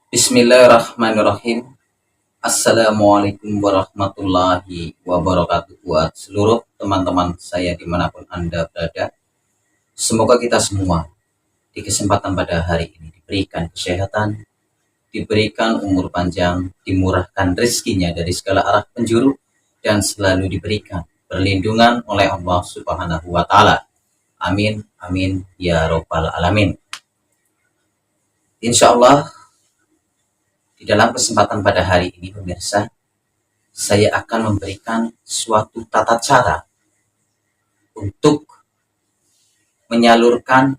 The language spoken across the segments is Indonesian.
Bismillahirrahmanirrahim. Assalamualaikum warahmatullahi wabarakatuh. Buat seluruh teman-teman saya dimanapun Anda berada, semoga kita semua di kesempatan pada hari ini diberikan kesehatan, diberikan umur panjang, dimurahkan rezekinya dari segala arah penjuru, dan selalu diberikan perlindungan oleh Allah Subhanahu wa Ta'ala. Amin, amin, ya Rabbal 'Alamin. Insya Allah, di dalam kesempatan pada hari ini, pemirsa, saya akan memberikan suatu tata cara untuk menyalurkan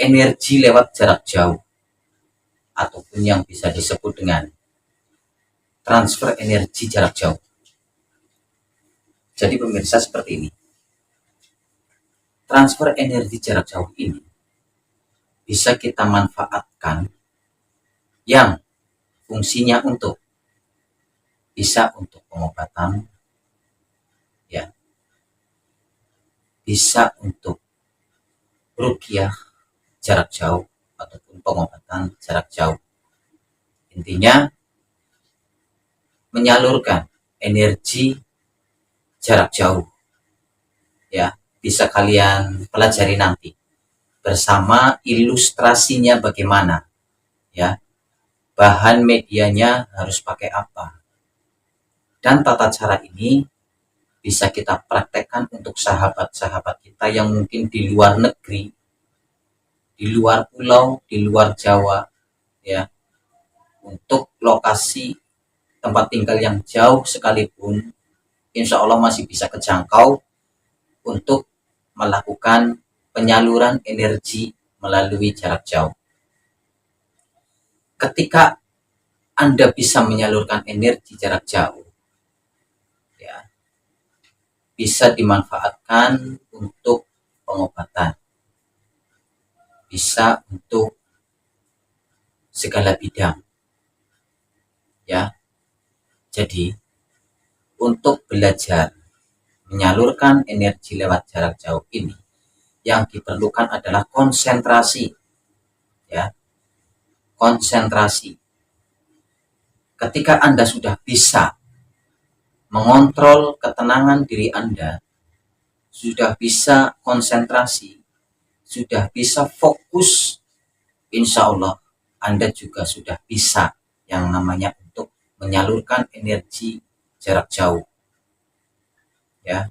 energi lewat jarak jauh, ataupun yang bisa disebut dengan transfer energi jarak jauh. Jadi pemirsa, seperti ini. Transfer energi jarak jauh ini bisa kita manfaatkan yang fungsinya bisa untuk pengobatan, ya, bisa untuk ruqyah jarak jauh ataupun pengobatan jarak jauh. Intinya menyalurkan energi jarak jauh, ya. Bisa kalian pelajari nanti bersama ilustrasinya bagaimana, ya. Bahan medianya harus pakai apa. Dan tata cara ini bisa kita praktekkan untuk sahabat-sahabat kita yang mungkin di luar negeri, di luar pulau, di luar Jawa, ya. Untuk lokasi tempat tinggal yang jauh sekalipun, insya Allah masih bisa kejangkau untuk melakukan penyaluran energi melalui jarak jauh. Ketika Anda bisa menyalurkan energi jarak jauh, ya, bisa dimanfaatkan untuk pengobatan, bisa untuk segala bidang, ya. Jadi untuk belajar menyalurkan energi lewat jarak jauh ini, yang diperlukan adalah konsentrasi, ya. Konsentrasi. Ketika Anda sudah bisa mengontrol ketenangan diri Anda, sudah bisa konsentrasi, sudah bisa fokus, insya Allah Anda juga sudah bisa yang namanya untuk menyalurkan energi jarak jauh, ya.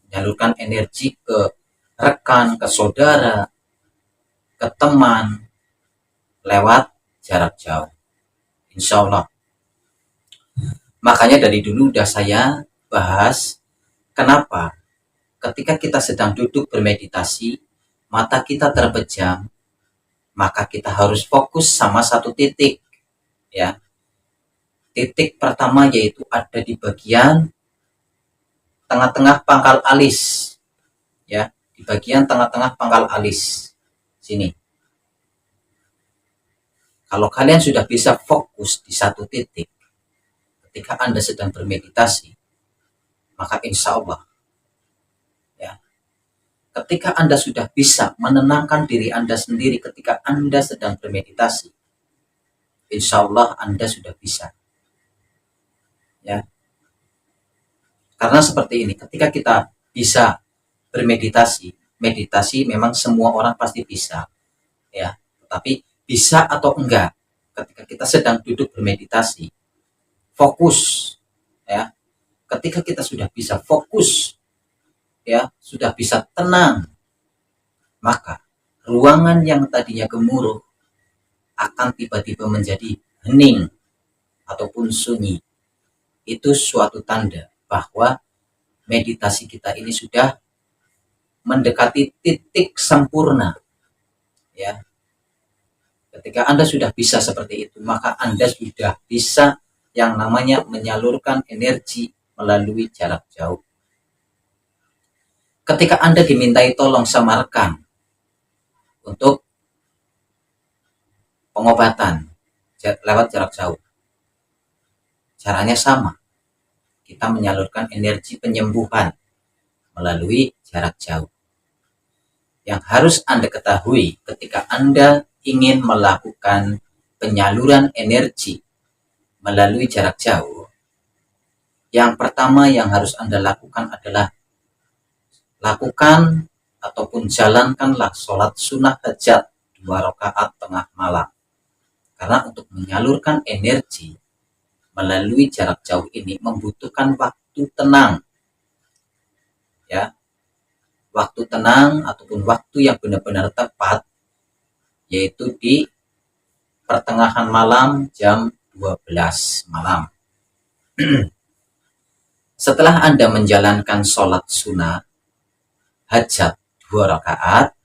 Menyalurkan energi ke rekan, ke saudara, ke teman lewat jarak jauh, insya Allah. Makanya dari dulu udah saya bahas, kenapa ketika kita sedang duduk bermeditasi, mata kita terpejam, maka kita harus fokus sama satu titik, ya. Titik pertama yaitu ada di bagian tengah-tengah pangkal alis, ya, di bagian tengah-tengah pangkal alis sini. Kalau kalian sudah bisa fokus di satu titik ketika Anda sedang bermeditasi, maka insya Allah, ya, ketika Anda sudah bisa menenangkan diri Anda sendiri ketika Anda sedang bermeditasi, insya Allah Anda sudah bisa, ya. Karena seperti ini, ketika kita bisa bermeditasi, meditasi memang semua orang pasti bisa, ya. Tetapi bisa atau enggak ketika kita sedang duduk bermeditasi, fokus, ya. Ketika kita sudah bisa fokus, ya, sudah bisa tenang, maka ruangan yang tadinya gemuruh akan tiba-tiba menjadi hening ataupun sunyi. Itu suatu tanda bahwa meditasi kita ini sudah mendekati titik sempurna, ya. Ketika Anda sudah bisa seperti itu, maka Anda sudah bisa yang namanya menyalurkan energi melalui jarak jauh. Ketika Anda dimintai tolong sama rekan untuk pengobatan lewat jarak jauh, caranya sama. Kita menyalurkan energi penyembuhan melalui jarak jauh. Yang harus Anda ketahui ketika Anda ingin melakukan penyaluran energi melalui jarak jauh, yang pertama yang harus Anda lakukan adalah lakukan ataupun jalankanlah sholat sunnah hajat 2 rakaat tengah malam. Karena untuk menyalurkan energi melalui jarak jauh ini membutuhkan waktu tenang. Ya, waktu tenang ataupun waktu yang benar-benar tepat, yaitu di pertengahan malam jam 12 malam. Setelah Anda menjalankan sholat sunnah hajat 2 rakaat,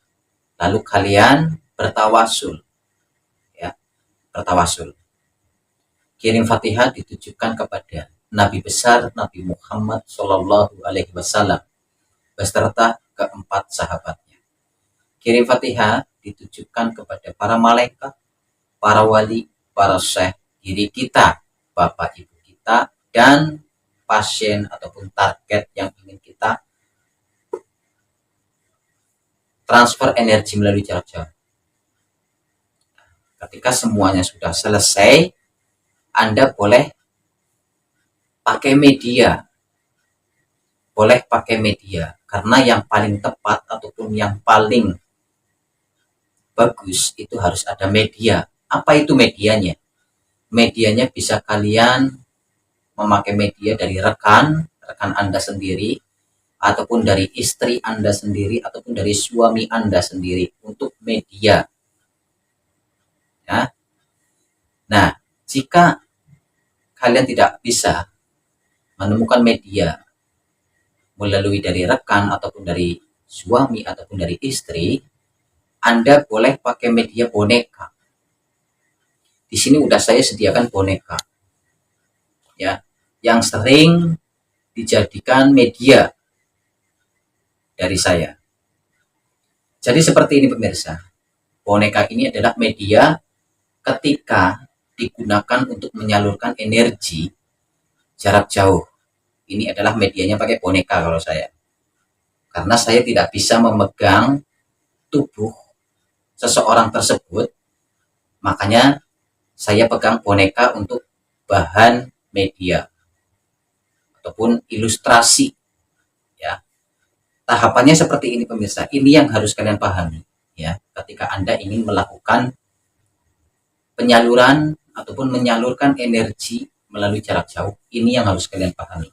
lalu kalian bertawasul. Ya, bertawasul. Kirim Fatihah ditujukan kepada Nabi besar Nabi Muhammad Shallallahu Alaihi Wasallam beserta keempat sahabatnya. Kirim Fatihah ditujukan kepada para malaikat, para wali, para syekh, diri kita, bapak ibu kita, dan pasien ataupun target yang ingin kita transfer energi melalui jarak jauh. Ketika semuanya sudah selesai, Anda boleh pakai media. Boleh pakai media. Karena yang paling tepat ataupun yang paling bagus itu harus ada media. Apa itu medianya? Medianya bisa kalian memakai media dari rekan Anda sendiri, ataupun dari istri Anda sendiri, ataupun dari suami Anda sendiri untuk media. Ya. Nah, jika kalian tidak bisa menemukan media melalui dari rekan ataupun dari suami ataupun dari istri, Anda boleh pakai media boneka. Di sini udah saya sediakan boneka, ya, yang sering dijadikan media dari saya. Jadi seperti ini pemirsa, boneka ini adalah media ketika digunakan untuk menyalurkan energi jarak jauh. Ini adalah medianya pakai boneka kalau saya. Karena saya tidak bisa memegang tubuh seseorang tersebut, makanya saya pegang boneka untuk bahan media ataupun ilustrasi. Ya, tahapannya seperti ini pemirsa. Ini yang harus kalian pahami. Ya, ketika Anda ingin melakukan penyaluran ataupun menyalurkan energi melalui jarak jauh, ini yang harus kalian pahami.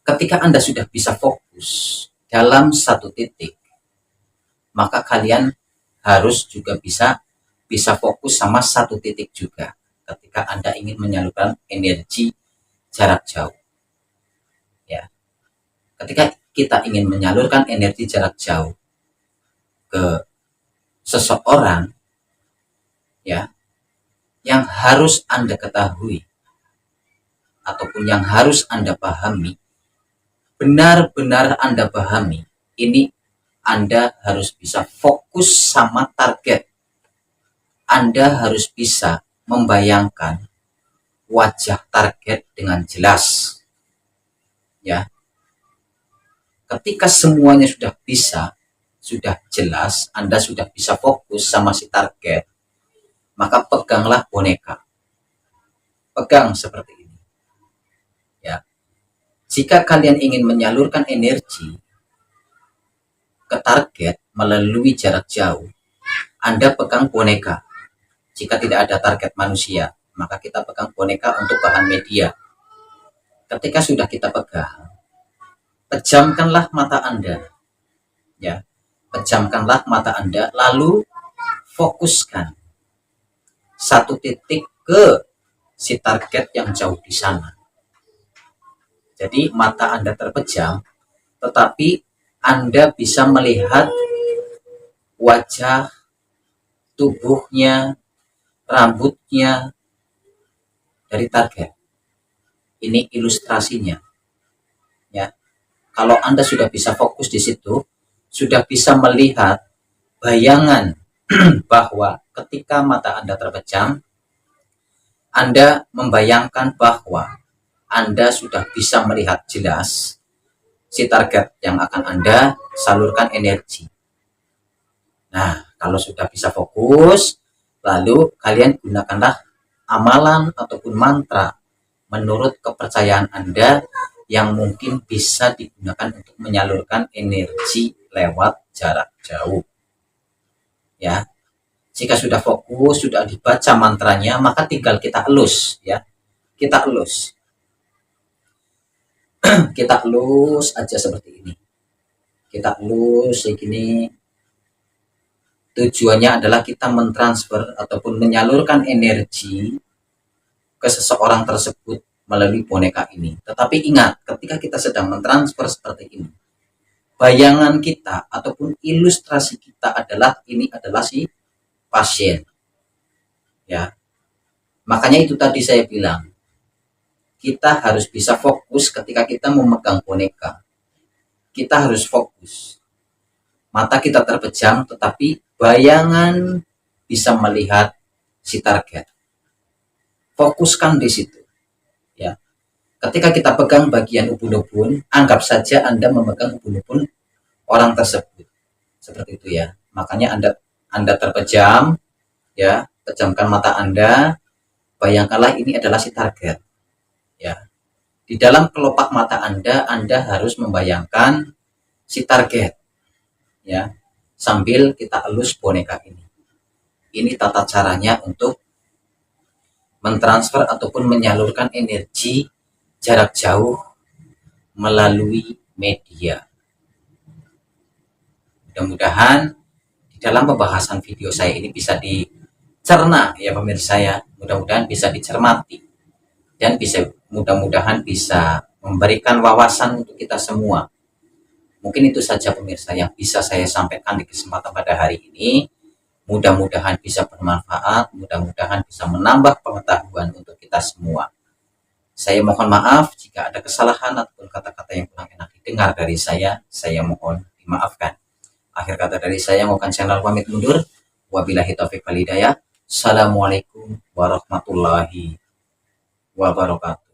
Ketika Anda sudah bisa fokus dalam satu titik, maka kalian harus juga bisa fokus sama satu titik juga ketika Anda ingin menyalurkan energi jarak jauh. Ya. Ketika kita ingin menyalurkan energi jarak jauh ke seseorang, ya, yang harus Anda ketahui ataupun yang harus Anda pahami, benar-benar Anda pahami, ini Anda harus bisa fokus sama target. Anda harus bisa membayangkan wajah target dengan jelas. Ya. Ketika semuanya sudah bisa, sudah jelas, Anda sudah bisa fokus sama si target, maka peganglah boneka. Pegang seperti ini. Ya. Jika kalian ingin menyalurkan energi ke target melalui jarak jauh, Anda pegang boneka. Jika tidak ada target manusia, maka kita pegang boneka untuk bahan media. Ketika sudah kita pegang, pejamkanlah mata Anda. Ya, pejamkanlah mata Anda, lalu fokuskan satu titik ke si target yang jauh di sana. Jadi mata Anda terpejam, tetapi Anda bisa melihat wajah, tubuhnya, rambutnya dari target. Ini ilustrasinya. Ya. Kalau Anda sudah bisa fokus di situ, sudah bisa melihat bayangan bahwa ketika mata Anda terpejam, Anda membayangkan bahwa Anda sudah bisa melihat jelas si target yang akan Anda salurkan energi. Nah, kalau sudah bisa fokus, Lalu kalian gunakanlah amalan ataupun mantra menurut kepercayaan Anda yang mungkin bisa digunakan untuk menyalurkan energi lewat jarak jauh. Ya, jika sudah fokus, sudah dibaca mantranya, maka tinggal kita elus, ya. Kita elus. Kita elus aja seperti ini. Kita elus begini. Tujuannya adalah kita mentransfer ataupun menyalurkan energi ke seseorang tersebut melalui boneka ini. Tetapi ingat, ketika kita sedang mentransfer seperti ini, bayangan kita ataupun ilustrasi kita adalah ini adalah si pasien. Ya. Makanya itu tadi saya bilang, kita harus bisa fokus ketika kita memegang boneka. Kita harus fokus. Mata kita terpejam, tetapi bayangan bisa melihat si target. Fokuskan di situ. Ya. Ketika kita pegang bagian ubun-ubun, anggap saja Anda memegang ubun-ubun orang tersebut. Seperti itu ya. Makanya Anda terpejam, ya, pejamkan mata Anda, bayangkanlah ini adalah si target. Ya. Di dalam kelopak mata Anda harus membayangkan si target. Ya, sambil kita elus boneka ini. Ini tata caranya untuk mentransfer ataupun menyalurkan energi jarak jauh melalui media. Mudah-mudahan di dalam pembahasan video saya ini bisa dicerna ya pemirsa ya. Mudah-mudahan bisa dicermati dan mudah-mudahan bisa memberikan wawasan untuk kita semua. Mungkin itu saja pemirsa yang bisa saya sampaikan di kesempatan pada hari ini. Mudah-mudahan bisa bermanfaat, mudah-mudahan bisa menambah pengetahuan untuk kita semua. Saya mohon maaf jika ada kesalahan ataupun kata-kata yang kurang enak didengar dari saya mohon dimaafkan. Akhir kata dari saya, mohon channel pamit mundur. Wabillahi taufiq wal hidayah. Assalamualaikum warahmatullahi wabarakatuh.